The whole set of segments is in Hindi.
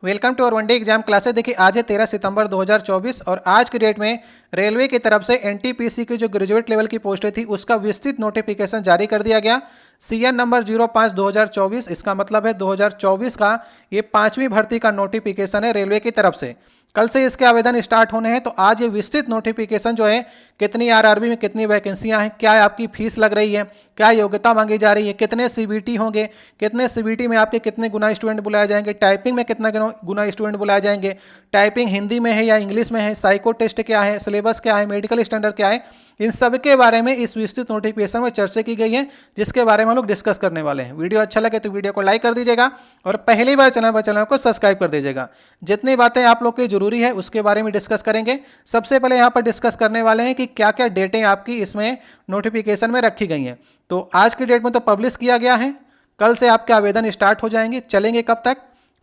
वेलकम टू और वनडे एग्जाम क्लासेस। देखिए आज है 13 सितंबर 2024 और आज की डेट में रेलवे की तरफ से एनटीपीसी की जो ग्रेजुएट लेवल की पोस्टें थी उसका विस्तृत नोटिफिकेशन जारी कर दिया गया। सीएन नंबर 05/2024, इसका मतलब है 2024 का ये 5वीं भर्ती का नोटिफिकेशन है रेलवे की तरफ से। कल से इसके आवेदन स्टार्ट होने हैं। तो आज ये विस्तृत नोटिफिकेशन जो है कितनी आरआरबी में कितनी वैकेंसियां हैं, क्या आपकी फीस लग रही है, क्या योग्यता मांगी जा रही है, कितने सीबीटी होंगे, कितने सीबीटी में आपके कितने गुना स्टूडेंट बुलाए जाएंगे, टाइपिंग में कितना गुना स्टूडेंट बुलाए जाएंगे, टाइपिंग हिंदी में है या इंग्लिश में है, साइको टेस्ट क्या है, सिलेबस क्या है, मेडिकल स्टैंडर्ड क्या है, इन सब के बारे में इस विस्तृत नोटिफिकेशन में चर्चा की गई है, जिसके बारे में हम लोग डिस्कस करने वाले हैं। वीडियो अच्छा लगे तो वीडियो को लाइक कर दीजिएगा और पहली बार चैनल को सब्सक्राइब कर दीजिएगा। जितनी बातें आप लोग के लिए जरूरी है उसके बारे में डिस्कस करेंगे। सबसे पहले यहाँ पर डिस्कस करने वाले हैं कि क्या क्या डेटें आपकी इसमें नोटिफिकेशन में रखी गई हैं। तो आज की डेट में तो पब्लिश किया गया है, कल से आपके आवेदन स्टार्ट हो जाएंगे। चलेंगे कब तक?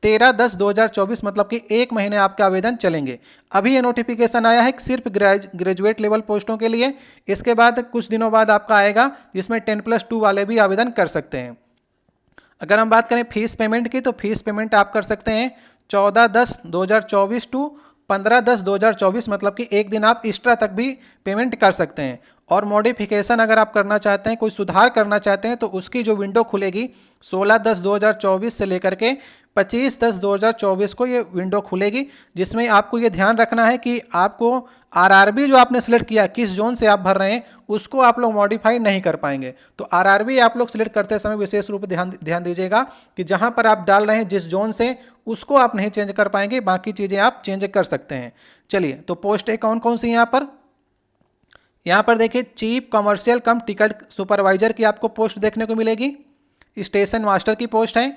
13/10/2024, मतलब कि एक महीने आपके आवेदन चलेंगे। अभी ये नोटिफिकेशन आया है सिर्फ ग्रेजुएट लेवल पोस्टों के लिए। इसके बाद कुछ दिनों बाद आपका आएगा जिसमें 10+2 वाले भी आवेदन कर सकते हैं। अगर हम बात करें फीस पेमेंट की, तो फीस पेमेंट आप कर सकते हैं 14/10/2024 टू 15/10/2024, मतलब कि एक दिन आप एक्स्ट्रा तक भी पेमेंट कर सकते हैं। और मॉडिफिकेशन अगर आप करना चाहते हैं, कोई सुधार करना चाहते हैं, तो उसकी जो विंडो खुलेगी 16/10/2024 से लेकर के 25/10/2024 को ये विंडो खुलेगी, जिसमें आपको ये ध्यान रखना है कि आपको आरआरबी जो आपने सिलेक्ट किया, किस जोन से आप भर रहे हैं, उसको आप लोग मॉडिफाई नहीं कर पाएंगे। तो आरआरबी आप लोग सिलेक्ट करते समय विशेष रूप से ध्यान दीजिएगा कि जहां पर आप डाल रहे हैं जिस जोन से, उसको आप नहीं चेंज कर पाएंगे, बाकी चीज़ें आप चेंज कर सकते हैं। चलिए, तो पोस्टें कौन कौन सी यहाँ पर देखिए, चीफ कमर्शियल कम टिकट सुपरवाइजर की आपको पोस्ट देखने को मिलेगी, स्टेशन मास्टर की पोस्ट है,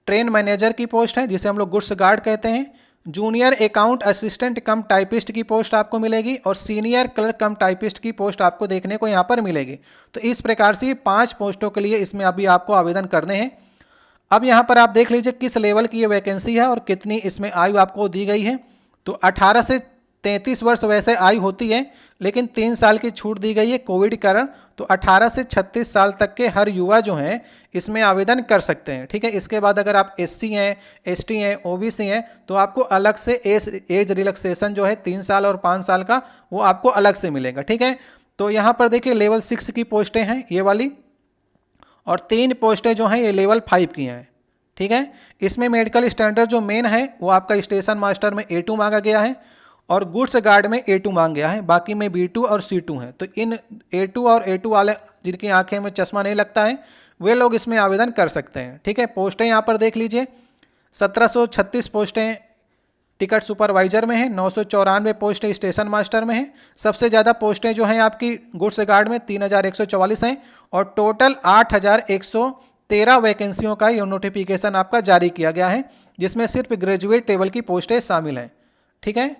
ट्रेन मैनेजर की पोस्ट है जिसे हम लोग गुड्स गार्ड कहते हैं, जूनियर अकाउंट असिस्टेंट कम टाइपिस्ट की पोस्ट आपको मिलेगी और सीनियर क्लर्क कम टाइपिस्ट की पोस्ट आपको देखने को यहाँ पर मिलेगी। तो इस प्रकार से 5 पोस्टों के लिए इसमें अभी आपको आवेदन करने हैं। अब यहाँ पर आप देख लीजिए किस लेवल की ये वैकेंसी है और कितनी इसमें आयु आपको दी गई है। तो 18 से 33 वर्ष वैसे आयु होती है, लेकिन 3 साल की छूट दी गई है कोविड के कारण। तो 18 से 36 साल तक के हर युवा जो हैं इसमें आवेदन कर सकते हैं। ठीक है, इसके बाद अगर आप एससी हैं, एसटी हैं, ओबीसी हैं, तो आपको अलग से एज रिलैक्सेशन जो है 3 साल और 5 साल का, वो आपको अलग से मिलेगा। ठीक है, तो यहाँ पर देखिए लेवल 6 की पोस्टें हैं ये वाली, और 3 पोस्टें जो हैं ये लेवल 5 की हैं। ठीक है, इसमें मेडिकल स्टैंडर्ड जो मेन है वो आपका स्टेशन मास्टर में A2 मांगा गया है और गुड्स गार्ड में A2 मांग गया है, बाकी में B2 और C2 है। तो इन A2 और A2 वाले जिनकी आंखें में चश्मा नहीं लगता है वे लोग इसमें आवेदन कर सकते हैं। ठीक है, पोस्टें यहाँ पर देख लीजिए, 1736 पोस्टें टिकट सुपरवाइजर में है, 994 पोस्टें स्टेशन मास्टर में है। सबसे ज़्यादा पोस्टें जो हैं आपकी गुड्स गार्ड में 3144 हैं और टोटल 8113 वैकेंसियों का ये नोटिफिकेशन आपका जारी किया गया है, जिसमें सिर्फ ग्रेजुएट लेवल की पोस्टें शामिल हैं। ठीक है,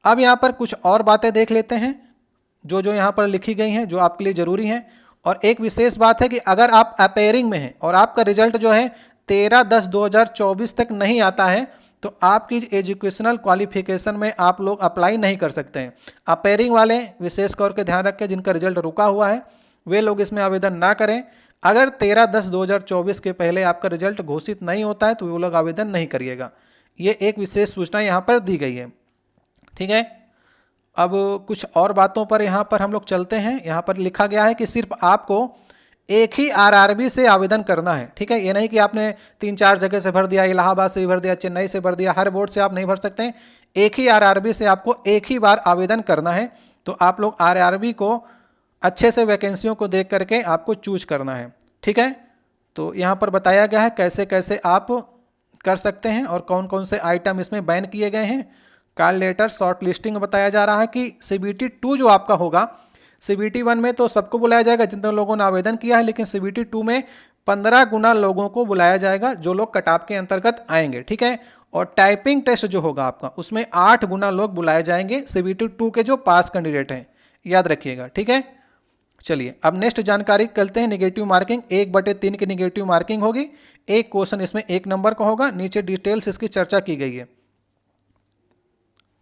अब यहाँ पर कुछ और बातें देख लेते हैं जो यहाँ पर लिखी गई हैं, जो आपके लिए ज़रूरी हैं। और एक विशेष बात है कि अगर आप अपेयरिंग में हैं और आपका रिजल्ट जो है 13/10/2024 तक नहीं आता है, तो आपकी एजुकेशनल क्वालिफिकेशन में आप लोग अप्लाई नहीं कर सकते हैं। अपेयरिंग वाले विशेष तौर के ध्यान रखें, जिनका रिजल्ट रुका हुआ है वे लोग इसमें आवेदन ना करें। अगर 13/10/2024 के पहले आपका रिजल्ट घोषित नहीं होता है तो वो लोग आवेदन नहीं करिएगा। ये एक विशेष सूचना यहाँ पर दी गई है। ठीक है, अब कुछ और बातों पर यहाँ पर हम लोग चलते हैं। यहाँ पर लिखा गया है कि सिर्फ आपको एक ही आरआरबी से आवेदन करना है। ठीक है, ये नहीं कि आपने 3-4 जगह से भर दिया, इलाहाबाद से भी भर दिया, चेन्नई से भर दिया, हर बोर्ड से आप नहीं भर सकते हैं। एक ही आरआरबी से आपको एक ही बार आवेदन करना है। तो आप लोग आरआरबी को अच्छे से वैकेंसियों को देख करके आपको चूज करना है। ठीक है, तो यहाँ पर बताया गया है कैसे कैसे आप कर सकते हैं और कौन कौन से आइटम इसमें बैन किए गए हैं। कॉल लेटर शॉर्ट लिस्टिंग बताया जा रहा है कि CBT 2 जो आपका होगा, CBT 1 में तो सबको बुलाया जाएगा जितने लोगों ने आवेदन किया है, लेकिन CBT 2 में 15 गुना लोगों को बुलाया जाएगा जो लोग कटऑफ के अंतर्गत आएंगे। ठीक है, और टाइपिंग टेस्ट जो होगा आपका उसमें 8 गुना लोग बुलाए जाएंगे CBT 2 के जो पास कैंडिडेट हैं, याद रखिएगा। ठीक है, चलिए अब नेक्स्ट जानकारी करते हैं। नेगेटिव मार्किंग 1/3 की नेगेटिव मार्किंग होगी। एक क्वेश्चन इसमें 1 नंबर का होगा। नीचे डिटेल्स इसकी चर्चा की गई है।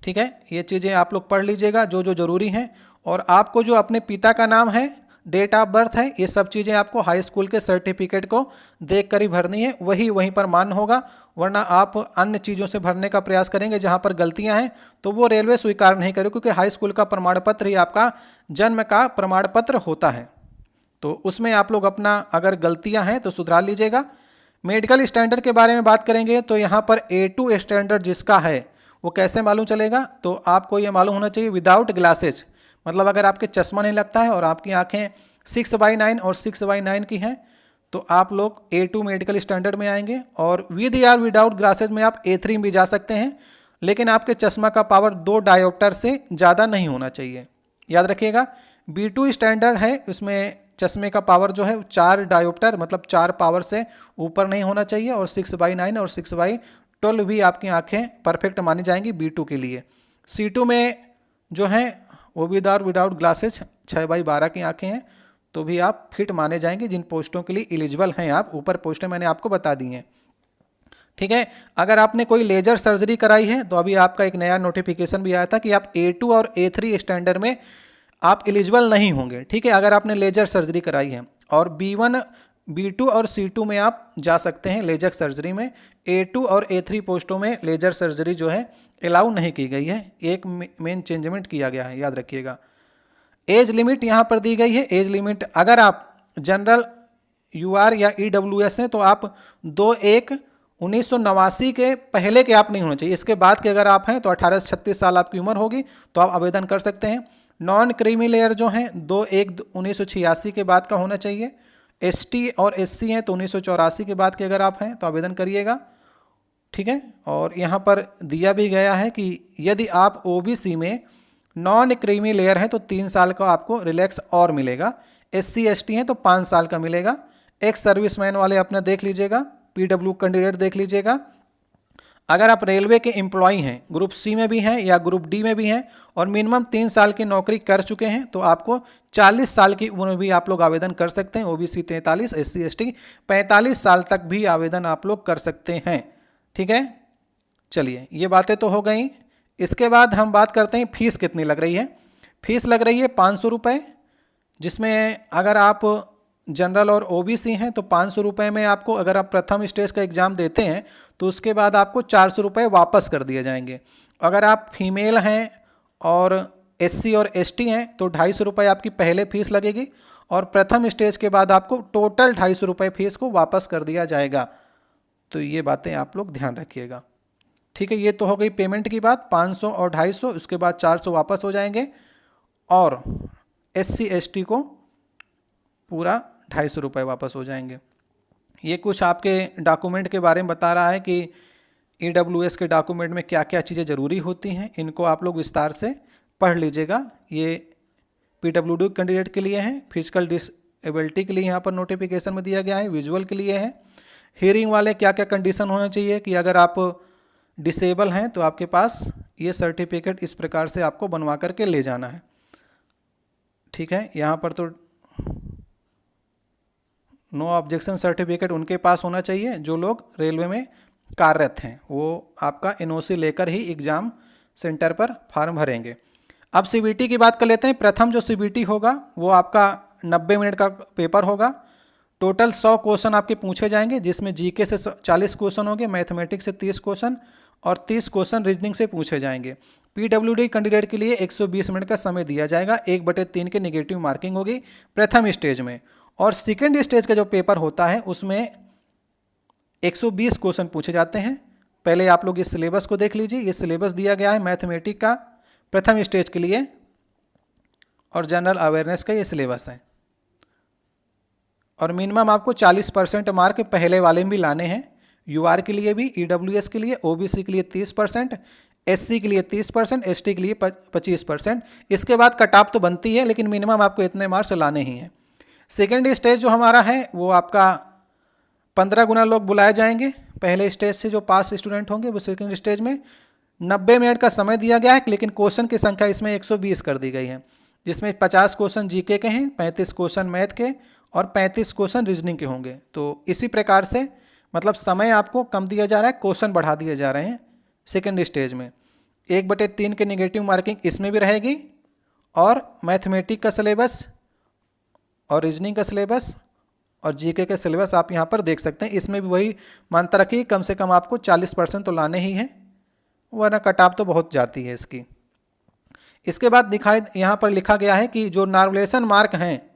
ठीक है, ये चीज़ें आप लोग पढ़ लीजिएगा जो जो ज़रूरी हैं। और आपको जो अपने पिता का नाम है, डेट ऑफ बर्थ है, ये सब चीज़ें आपको हाई स्कूल के सर्टिफिकेट को देख कर ही भरनी है, वहीं पर मान्य होगा। वरना आप अन्य चीज़ों से भरने का प्रयास करेंगे जहां पर गलतियां हैं तो वो रेलवे स्वीकार नहीं करेगी, क्योंकि हाई स्कूल का प्रमाण पत्र ही आपका जन्म का प्रमाण पत्र होता है। तो उसमें आप लोग अपना अगर गलतियां हैं तो सुधार लीजिएगा। मेडिकल स्टैंडर्ड के बारे में बात करेंगे तो यहाँ पर A2 स्टैंडर्ड जिसका है वो कैसे मालूम चलेगा, तो आपको ये मालूम होना चाहिए विदाउट ग्लासेज, मतलब अगर आपके चश्मा नहीं लगता है और आपकी आंखें 6/9 और 6/9 की हैं तो आप लोग A2 मेडिकल स्टैंडर्ड में आएंगे। और विद या विदाउट ग्लासेज में आप A3 में भी जा सकते हैं, लेकिन आपके चश्मा का पावर 2 डायोप्टर से ज़्यादा नहीं होना चाहिए, याद रखिएगा। B2 स्टैंडर्ड है, उसमें चश्मे का पावर जो है 4 डायोप्टर मतलब 4 पावर से ऊपर नहीं होना चाहिए, और 6/9 और 6/12 भी आपकी आंखें परफेक्ट मानी जाएंगी B2 के लिए। C2 में जो है वो विदाउट ग्लासेज 6/12 की आंखें हैं तो भी आप फिट माने जाएंगे, जिन पोस्टों के लिए एलिजिबल हैं आप। ऊपर पोस्टें मैंने आपको बता दी हैं, ठीक है। अगर आपने कोई लेजर सर्जरी कराई है तो अभी आपका एक नया नोटिफिकेशन भी आया था कि आप A2 और A3 स्टैंडर्ड में आप एलिजिबल नहीं होंगे, ठीक है, अगर आपने लेजर सर्जरी कराई है। और B1, B2 और C2 में आप जा सकते हैं लेजर सर्जरी में। A2 और A3 पोस्टों में लेजर सर्जरी जो है अलाउ नहीं की गई है, एक मेन चेंजमेंट किया गया है, याद रखिएगा। एज लिमिट यहाँ पर दी गई है। एज लिमिट अगर आप जनरल UR या EWS हैं तो आप 2/1/1989 के पहले के आप नहीं होना चाहिए। इसके बाद के अगर आप हैं तो 18 से 36 साल आपकी उम्र होगी तो आप आवेदन कर सकते हैं। नॉन क्रीमी लेयर जो हैं 2/1/1986 के बाद का होना चाहिए। ST और SC हैं तो 1984 के बाद के अगर आप हैं तो आवेदन करिएगा, ठीक है। और यहाँ पर दिया भी गया है कि यदि आप OBC में नॉन क्रीमी लेयर है तो 3 साल का आपको रिलैक्स और मिलेगा। SC ST हैं तो 5 साल का मिलेगा। एक्स सर्विसमैन वाले अपना देख लीजिएगा, PW कैंडिडेट देख लीजिएगा। अगर आप रेलवे के एम्प्लॉई हैं, ग्रुप C में भी हैं या ग्रुप D में भी हैं और मिनिमम 3 साल की नौकरी कर चुके हैं तो आपको 40 साल की उम्र में भी आप लोग आवेदन कर सकते हैं। OBC 43, SC ST 45 साल तक भी आवेदन आप लोग कर सकते हैं, ठीक है। चलिए ये बातें तो हो गई। इसके बाद हम बात करते हैं फीस कितनी लग रही है। फीस लग रही है 500 रुपये, जिसमें अगर आप जनरल और OBC हैं तो 500 रुपये में आपको, अगर आप प्रथम स्टेज का एग्ज़ाम देते हैं तो उसके बाद आपको 400 रुपये वापस कर दिए जाएंगे। अगर आप फीमेल हैं और SC और ST हैं तो 250 रुपये आपकी पहले फीस लगेगी और प्रथम स्टेज के बाद आपको टोटल 250 रुपये फीस को वापस कर दिया जाएगा। तो ये बातें आप लोग ध्यान रखिएगा, ठीक है। ये तो हो गई पेमेंट की बात, 500 और 250, उसके बाद 400 वापस हो जाएंगे और SC ST को पूरा 250 रुपये वापस हो जाएंगे। ये कुछ आपके डॉक्यूमेंट के बारे में बता रहा है कि EWS के डॉक्यूमेंट में क्या क्या चीज़ें ज़रूरी होती हैं, इनको आप लोग विस्तार से पढ़ लीजिएगा। ये PWD कैंडिडेट के लिए है, फिजिकल डिसेबिलिटी के लिए यहाँ पर नोटिफिकेशन में दिया गया है, विजुअल के लिए है, हियरिंग वाले क्या क्या कंडीशन होना चाहिए कि अगर आप डिसेबल हैं तो आपके पास ये सर्टिफिकेट इस प्रकार से आपको बनवा करके ले जाना है, ठीक है। यहाँ पर तो नो ऑब्जेक्शन सर्टिफिकेट उनके पास होना चाहिए जो लोग रेलवे में कार्यरत हैं, वो आपका NOC लेकर ही एग्ज़ाम सेंटर पर फॉर्म भरेंगे। अब CBT की बात कर लेते हैं। प्रथम जो CBT होगा वो आपका 90 मिनट का पेपर होगा। टोटल 100 क्वेश्चन आपके पूछे जाएंगे, जिसमें GK से 40 क्वेश्चन होंगे, मैथमेटिक्स से 30 क्वेश्चन और 30 क्वेश्चन रीजनिंग से पूछे जाएंगे। PWD कैंडिडेट के लिए 120 मिनट का समय दिया जाएगा। 1/3 के नेगेटिव मार्किंग होगी प्रथम स्टेज में, और सेकेंड स्टेज का जो पेपर होता है उसमें 120 क्वेश्चन पूछे जाते हैं। पहले आप लोग इस सिलेबस को देख लीजिए। ये सिलेबस दिया गया है मैथमेटिक्स का प्रथम स्टेज के लिए और जनरल अवेयरनेस का ये सिलेबस है। और मिनिमम आपको 40% मार्क पहले वाले में भी लाने हैं। UR के लिए भी, EWS के लिए, OBC के लिए 30%, SC के लिए 30%, ST के लिए 25%। इसके बाद कट ऑफ तो बनती है लेकिन मिनिमम आपको इतने मार्क्स लाने ही हैं। सेकेंड स्टेज जो हमारा है वो आपका 15 गुना लोग बुलाए जाएंगे। पहले स्टेज से जो पास स्टूडेंट होंगे वो सेकेंड स्टेज में 90 मिनट का समय दिया गया है, लेकिन क्वेश्चन की संख्या इसमें 120 कर दी गई है, जिसमें 50 क्वेश्चन GK के हैं, 35 क्वेश्चन मैथ के और 35 क्वेश्चन रीजनिंग के होंगे। तो इसी प्रकार से मतलब समय आपको कम दिया जा रहा है, क्वेश्चन बढ़ा दिए जा रहे हैं सेकेंड स्टेज में। 1/3 के नेगेटिव मार्किंग इसमें भी रहेगी और मैथमेटिक्स का सिलेबस और रीजनिंग का सिलेबस और जीके के सिलेबस आप यहाँ पर देख सकते हैं। इसमें भी वही मानता रखिए कम से कम आपको 40% तो लाने ही हैं, वरना कट ऑफ तो बहुत जाती है इसकी। इसके बाद दिखाई यहाँ पर लिखा गया है कि जो नॉर्मलाइजेशन मार्क हैं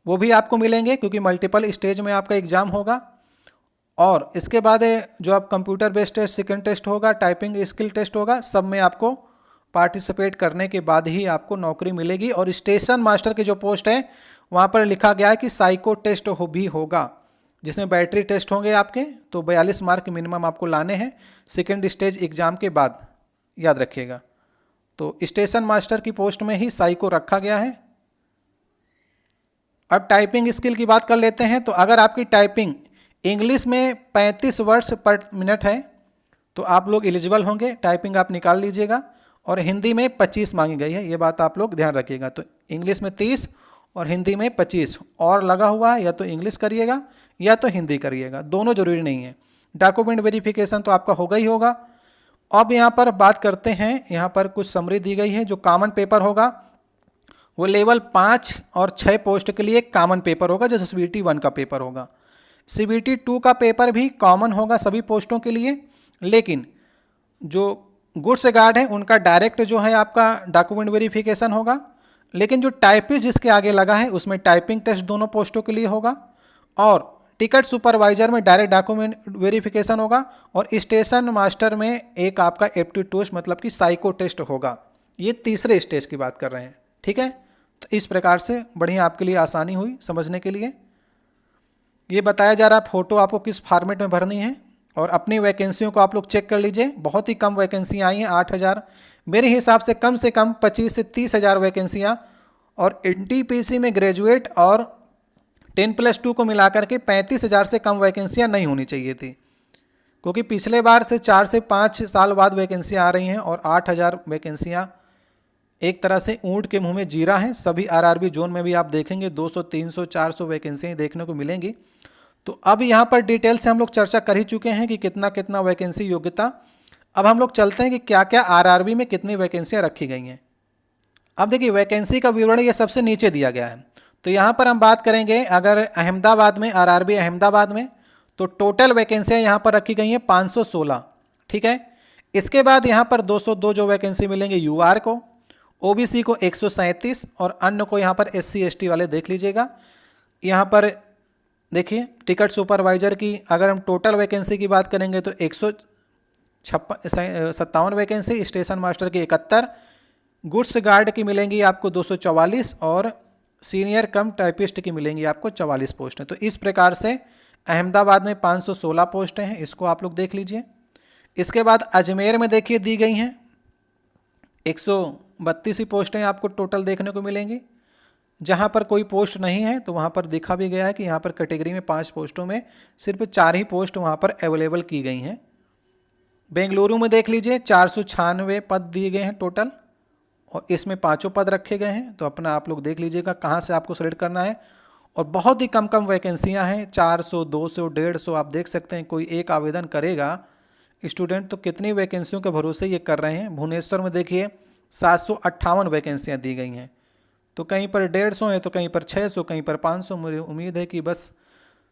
वो भी आपको मिलेंगे, क्योंकि मल्टीपल स्टेज में आपका एग्ज़ाम होगा। और इसके बाद जो आप computer based test, second test होगा, टाइपिंग स्किल टेस्ट होगा, सब में आपको पार्टिसिपेट करने के बाद ही आपको नौकरी मिलेगी। और स्टेशन मास्टर की जो पोस्ट है वहाँ पर लिखा गया है कि साइको टेस्ट भी होगा, जिसमें बैटरी टेस्ट होंगे आपके। तो 42 मार्क मिनिमम आपको लाने हैं सेकेंड स्टेज एग्ज़ाम के बाद, याद रखिएगा। तो स्टेशन मास्टर की पोस्ट में ही साइको रखा गया है। अब टाइपिंग स्किल की बात कर लेते हैं। तो अगर आपकी टाइपिंग इंग्लिश में 35 वर्ड्स पर मिनट है तो आप लोग एलिजिबल होंगे, टाइपिंग आप निकाल लीजिएगा। और हिंदी में 25 मांगी गई है, ये बात आप लोग ध्यान रखिएगा। तो इंग्लिश में 30 और हिंदी में 25 और लगा हुआ है, या तो इंग्लिश करिएगा या तो हिंदी करिएगा, दोनों जरूरी नहीं है। डॉक्यूमेंट वेरिफिकेशन तो आपका होगा ही होगा। अब यहाँ पर बात करते हैं, यहाँ पर कुछ समरी दी गई है। जो कॉमन पेपर होगा वो लेवल 5 और 6 पोस्ट के लिए कॉमन पेपर होगा, जैसे CBT 1 का पेपर होगा। CBT 2 का पेपर भी कॉमन होगा सभी पोस्टों के लिए, लेकिन जो गुड्स गार्ड हैं उनका डायरेक्ट जो है आपका डॉक्यूमेंट वेरिफिकेशन होगा। लेकिन जो टाइपिस्ट जिसके आगे लगा है उसमें टाइपिंग टेस्ट दोनों पोस्टों के लिए होगा। और टिकट सुपरवाइजर में डायरेक्ट डॉक्यूमेंट वेरिफिकेशन होगा। और स्टेशन मास्टर में एक आपका एप्टीट्यूड टेस्ट मतलब कि साइको टेस्ट होगा। ये तीसरे स्टेज की बात कर रहे हैं, ठीक है। तो इस प्रकार से बढ़िया आपके लिए आसानी हुई समझने के लिए। ये बताया जा रहा है फ़ोटो आपको किस फॉर्मेट में भरनी है। और अपनी वैकेंसियों को आप लोग चेक कर लीजिए, बहुत ही कम वैकेंसियाँ आई हैं, 8000। मेरे हिसाब से कम 25 से 30,000 वैकेंसियाँ। और NTPC में ग्रेजुएट और 10+2 को मिलाकर के 35,000 से कम वैकेंसियाँ नहीं होनी चाहिए थी, क्योंकि पिछले बार से 4 से 5 साल बाद वैकेंसियाँ आ रही हैं। और 8000 वैकेंसियाँ एक तरह से ऊँट के मुंह में जीरा हैं। सभी RRB जोन में भी आप देखेंगे 200, 300, 400 वैकेंसियाँ देखने को मिलेंगी। तो अब यहाँ पर डिटेल से हम लोग चर्चा कर ही चुके हैं कि कितना कितना वैकेंसी योग्यता। अब हम लोग चलते हैं कि क्या क्या RRB में कितनी वैकेंसियाँ रखी गई हैं। अब देखिए वैकेंसी का विवरण ये सबसे नीचे दिया गया है। तो यहाँ पर हम बात करेंगे अगर अहमदाबाद में, RRB अहमदाबाद में, तो टोटल वैकेंसियाँ यहाँ पर रखी गई हैं 516, ठीक है। इसके बाद यहाँ पर 202 जो वैकेंसी मिलेंगे UR को, OBC को 137 और अन्य को यहाँ पर SC ST वाले देख लीजिएगा। यहाँ पर देखिए टिकट सुपरवाइजर की अगर हम टोटल वैकेंसी की बात करेंगे तो 157 वैकेंसी, स्टेशन मास्टर की 71, गुड्स गार्ड की मिलेंगी आपको 244 और सीनियर कम टाइपिस्ट की मिलेंगी आपको 44 पोस्टें। तो इस प्रकार से अहमदाबाद में 516 पोस्टें हैं, इसको आप लोग देख लीजिए। इसके बाद अजमेर में देखिए दी गई हैं 132 ही पोस्टें आपको टोटल देखने को मिलेंगी। जहां पर कोई पोस्ट नहीं है तो वहां पर दिखा भी गया है कि यहाँ पर कैटेगरी में 5 पोस्टों में सिर्फ 4 ही पोस्ट वहां पर अवेलेबल की गई हैं। बेंगलुरु में देख लीजिए 496 पद दिए गए हैं टोटल, और इसमें 5 पद रखे गए हैं। तो अपना आप लोग देख लीजिएगा कहाँ से आपको सेलेक्ट करना है। और बहुत ही कम कम वैकेंसियाँ हैं, 400, 200, 150। आप देख सकते हैं कोई एक आवेदन करेगा स्टूडेंट तो कितनी वैकेंसियों के भरोसे ये कर रहे हैं। भुवनेश्वर में देखिए 758 वैकेंसियाँ दी गई हैं। तो कहीं पर 150 है तो कहीं पर 600, कहीं पर 500। मुझे उम्मीद है कि बस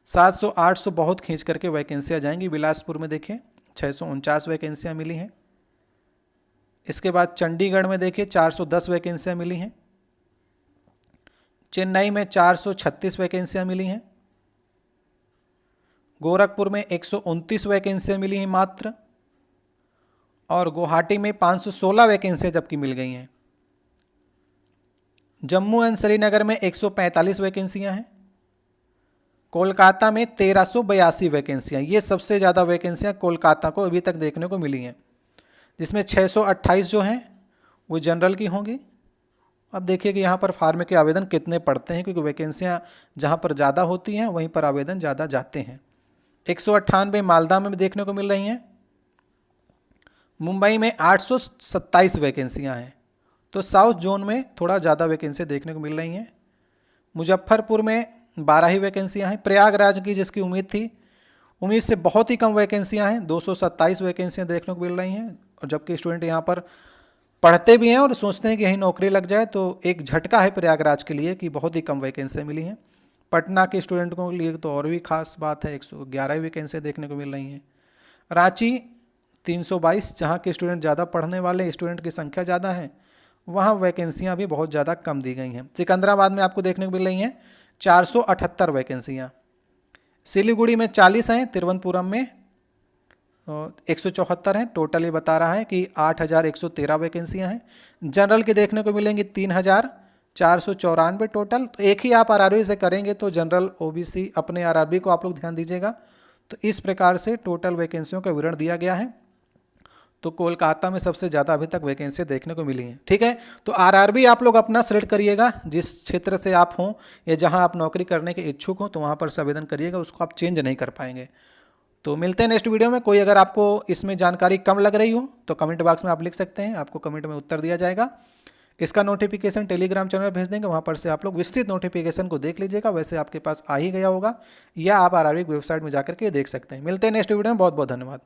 700, 800 बहुत खींच करके वैकेंसियाँ जाएंगी। बिलासपुर में देखिए 649 वैकेंसियाँ मिली हैं। इसके बाद चंडीगढ़ में देखिए 410 वैकेंसियाँ मिली हैं। चेन्नई में 436 वैकेंसियाँ मिली हैं। गोरखपुर में 129 वैकेंसियाँ मिली हैं मात्र। और गुवाहाटी में 516 वैकेंसियाँ जबकि मिल गई हैं। जम्मू एंड श्रीनगर में 145 वैकेंसियाँ हैं। कोलकाता में 1382 वैकेंसियाँ, ये सबसे ज़्यादा वैकेंसियाँ कोलकाता को अभी तक देखने को मिली हैं, जिसमें 628 जो हैं वो जनरल की होंगी। अब देखिए कि यहाँ पर फार्म के आवेदन कितने पड़ते हैं, क्योंकि वैकेंसियाँ जहाँ पर ज़्यादा होती हैं वहीं पर आवेदन ज़्यादा जाते हैं। 198 मालदा में देखने को मिल रही हैं। मुंबई में 827 वैकेंसियाँ हैं। तो साउथ जोन में थोड़ा ज़्यादा वैकेंसी देखने को मिल रही हैं। मुजफ्फरपुर में 12 ही वैकेंसियाँ हैं। प्रयागराज की जिसकी उम्मीद थी, उम्मीद से बहुत ही कम वैकेंसियाँ हैं, 227 वैकेंसियाँ देखने को मिल रही हैं। और जबकि स्टूडेंट यहाँ पर पढ़ते भी हैं और सोचते हैं कि यहीं नौकरी लग जाए, तो एक झटका है प्रयागराज के लिए कि बहुत ही कम वैकेंसियाँ मिली हैं। पटना के स्टूडेंटों के लिए तो और भी खास बात है, 111 वैकेंसी देखने को मिल रही हैं। रांची 322, जहाँ के स्टूडेंट ज़्यादा पढ़ने वाले स्टूडेंट की संख्या ज़्यादा है, वहाँ वैकेंसियाँ भी बहुत ज़्यादा कम दी गई हैं। सिकंदराबाद में आपको देखने को मिल रही हैं 478 वैकेंसियाँ, सिलीगुड़ी में 40 हैं, तिरुवनंतपुरम में 174 हैं। टोटल ये बता रहा है कि 8113 वैकेंसियाँ हैं। जनरल की देखने को मिलेंगी 3494 टोटल। तो एक ही आप आरआरबी से करेंगे तो जनरल ओबीसी अपने आरआरबी को आप लोग ध्यान दीजिएगा। तो इस प्रकार से टोटल वैकेंसियों का विवरण दिया गया है। तो कोलकाता में सबसे ज़्यादा अभी तक वैकेंसी देखने को मिली हैं। ठीक है, तो आरआरबी आप लोग अपना सेलेक्ट करिएगा, जिस क्षेत्र से आप हों या जहां आप नौकरी करने के इच्छुक हों तो वहां पर से आवेदन करिएगा, उसको आप चेंज नहीं कर पाएंगे। तो मिलते हैं नेक्स्ट वीडियो में। कोई अगर आपको इसमें जानकारी कम लग रही हो तो कमेंट बॉक्स में आप लिख सकते हैं, आपको कमेंट में उत्तर दिया जाएगा। इसका नोटिफिकेशन टेलीग्राम चैनल भेज देंगे, वहाँ पर से आप लोग विस्तृत नोटिफिकेशन को देख लीजिएगा। वैसे आपके पास आ ही गया होगा, या आप आरआरबी की वेबसाइट में जाकर के देख सकते हैं। मिलते हैं नेक्स्ट वीडियो में। बहुत बहुत धन्यवाद।